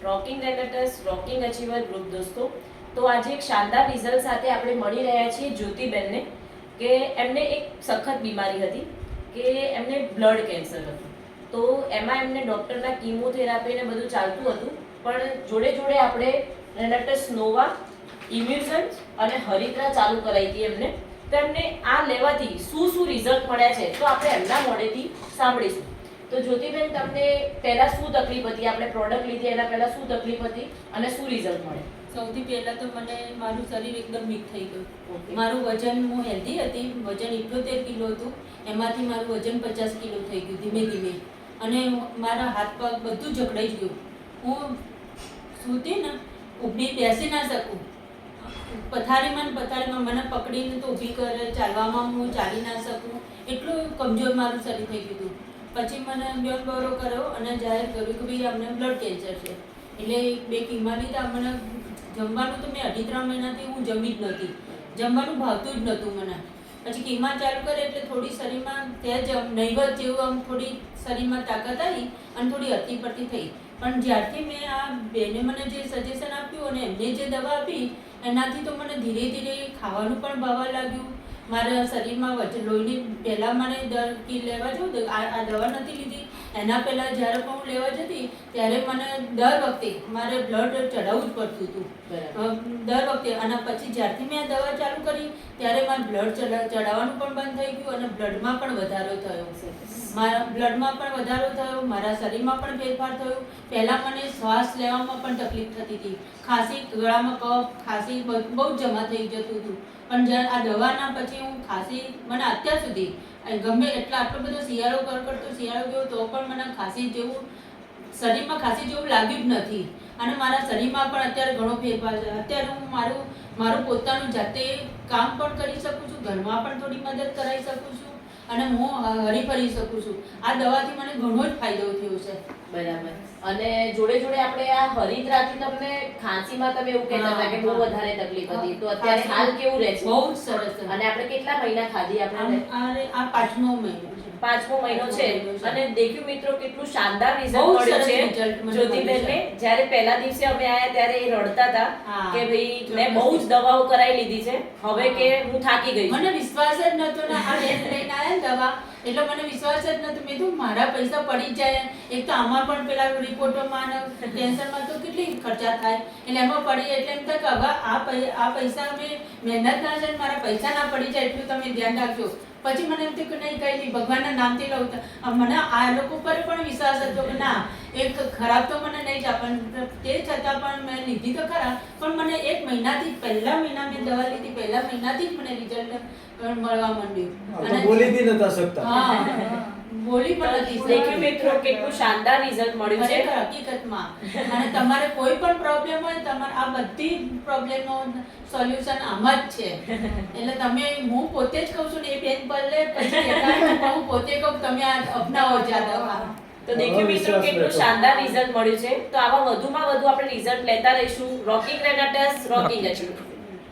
Rocking રેનેટસ rocking અચીવર group દોસ્તો. તો આજે એક શાનદાર રિઝલ્ટ સાથે આપણે મળી રહ્યા છીએ જ્યોતિબેનને કે એમને એક સખત બીમારી હતી કે એમને બ્લડ કેન્સર હતું. તો એમાં એમને ડૉક્ટરના કીમોથેરાપી ને બધું ચાલતું હતું, પણ જોડે જોડે આપણે રેનેટસ નોવા, ઇમ્યુઝન્ટ અને હરિદ્રા ચાલુ કરાવી હતી એમને. તો એમને આ લેવાથી શું રિઝલ્ટ મળ્યા છે તો આપણે એમના મોઢેથી સાંભળીશું. તો જ્યોતિબેન, તમને પહેલા શું તકલીફ હતી? આપણે પ્રોડક્ટ લીધી એના પહેલા શું તકલીફ હતી અને શું રિઝલ્ટ મળે? સૌથી પહેલા તો મને મારું શરીર એકદમ વીક થઈ ગયું. Okay. મારું વજન, હું હેલ્ધી હતી, વજન 78 કિલો હતું, એમાંથી મારું વજન 50 કિલો થઈ ગયું ધીમે ધીમે. અને મારા હાથ પગ બધું જકડાઈ ગયું. હું સૂતી ને ઊભી બેસી ના શકું. પથારીમાં મને પકડીને તો ઊભી કરે, ચાલવામાં હું ચાલી ના શકું, એટલું કમજોર મારું શરીર થઈ ગયું હતું. પછી મને બ્લડ દોરો કર્યો અને જાહેર કર્યું કે ભાઈ અમને બ્લડ કેન્સર છે. એટલે 2 કિમા લીધા. મને જમવાનું તો મેં 2.5-3 મહિનાથી હું જમી જ નહોતી, જમવાનું ભાવતું જ નહોતું મને. પછી કિમા ચાલુ કરે એટલે થોડી શરીરમાં ત્યાં નહીવત જેવું આમ થોડી શરીરમાં તાકાત આવી અને થોડી હરતી પડતી થઈ. પણ જ્યારથી મેં આ બેને મને જે સજેશન આપ્યું અને એમને જે દવા આપી એનાથી તો મને ધીરે ધીરે ખાવાનું પણ ભાવવા લાગ્યું. મારા શરીરમાં લોહીની પહેલાં મને લેવા જવું, આ દવા નથી લીધી એના પહેલાં જ્યારે પણ હું લેવા જતી ત્યારે મને દર વખતે મારે બ્લડ ચડાવવું જ પડતું હતું દર વખતે. અને પછી જ્યારથી મેં આ દવા ચાલુ કરી ત્યારે મારું બ્લડ ચડાવવાનું પણ બંધ થઈ ગયું અને બ્લડમાં પણ વધારો થયો. મારા બ્લડમાં પણ વધારો થયો, મારા શરીરમાં પણ ફેરફાર થયો. પહેલાં મને શ્વાસ લેવામાં પણ તકલીફ થતી હતી, ખાંસી, ગળામાં કફ, ખાંસી બહુ જ જમા થઈ જતું હતું. પણ જ્યારે આ દવાના પછી હું ખાંસી, મને અત્યાર સુધી ગમે આટલો બધો શિયાળો કરતો શિયાળો ગયો તો પણ મને ખાંસી જેવું શરીરમાં ખાંસી જેવું લાગ્યું જ નથી. અને મારા શરીરમાં પણ અત્યારે ઘણો ફેરફાર છે. અત્યારે હું મારું પોતાનું જાતે કામ પણ કરી શકું છું, ઘરમાં પણ થોડી મદદ કરાવી શકું છું અને હું હરીફરી શકું છું. આ દવાથી મને ઘણો જ ફાયદો થયો છે. બરાબર. અને જોડે જોડે આપણે આ હરિદ્રાથી તમને ખાંસીમાં તમે એવું કહેતા હતા કે બહુ વધારે તકલીફ હતી, તો અત્યારે હાલ કેવું રહે છે? બહુ જ સરસ. અને આપણે કેટલા મહિના ખાધી? આપણે આ 5મો મહિનો છે. 5મો મહિનો છે. અને દેખ્યું મિત્રો કેટલું શાનદાર રિઝલ્ટ મળ્યું છે જ્યોતિબેનને. જ્યારે પહેલા દિવસે અમે આયા ત્યારે એ રડતા હતા કે ભાઈ મેં બહુ જ દવાઓ કરાવી લીધી છે, હવે કે હું થાકી ગઈ. મને વિશ્વાસ જ નતો ને આ લઈને આયા દવા, એટલે મને વિશ્વાસ જ નતો. મેં તો મારા પૈસા પડી જાય, એક તો આમાં પણ પેલા રિપોર્ટોમાં ટેન્શનમાં તો કેટલી ખર્ચા થાય, એટલે એમાં પડી. એટલે એમ થાય કે હવે આ પૈસા અમે મહેનત ના છે, મારા પૈસા ના પડી જાય એટલું તમે ધ્યાન રાખજો. પછી મને એમ થયું કે નહીં, કંઈ નહીં, ભગવાનના નામથી લઉં. મને આ લોકો પર પણ વિશ્વાસ હતો કે ના, એક ખરાબ તો મને નહીં જાય, પણ તે છતાં પણ મેં લીધી તો ખરા. પણ મને 1 મહિનાથી, પહેલા મહિના મેં દવા લીધી, પહેલા મહિનાથી જ મને રિઝલ્ટ મળવા માંડ્યું. અને બોલી બી નતા શકતા. હા, બોલી પણ નથી. દેખ્યું મિત્રો કેટલું શાનદાર રિઝલ્ટ મળ્યું છે હકીકતમાં. અને તમારે કોઈ પણ પ્રોબ્લેમ હોય, તમારે આ બધી પ્રોબ્લેમનો સોલ્યુશન આમાં જ છે. એટલે તમે, હું પોતે જ કહું છું ને, એ બેન પર લે પછી હું પોતે કહું તમે આ અપનાવો જ આ દવા. તો દેખ્યું મિત્રો કેટલું શાનદાર રિઝલ્ટ મળ્યું છે. તો આવા વધુમાં વધુ આપણે રિઝલ્ટ લેતા રહીશું. રોકિંગ રેનેટસ રોકિંગ અચીવર.